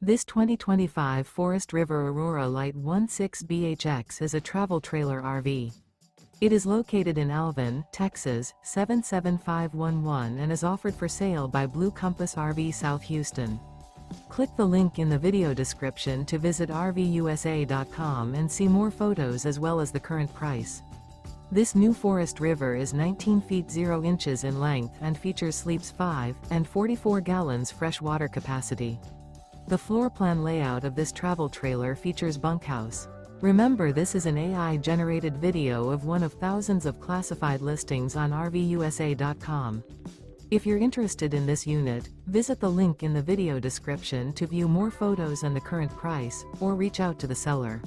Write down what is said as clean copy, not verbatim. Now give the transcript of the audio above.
This 2025 Forest River Aurora Light 16BHX is a travel trailer RV. It is located in Alvin, Texas, 77511 and is offered for sale by Blue Compass RV South Houston. Click the link in the video description to visit RVUSA.com and see more photos as well as the current price. This new Forest River is 19 feet 0 inches in length and features sleeps 5 and 44 gallons fresh water capacity. The floor plan layout of this travel trailer features bunkhouse. Remember, this is an AI-generated video of one of thousands of classified listings on RVUSA.com. If you're interested in this unit, visit the link in the video description to view more photos and the current price, or reach out to the seller.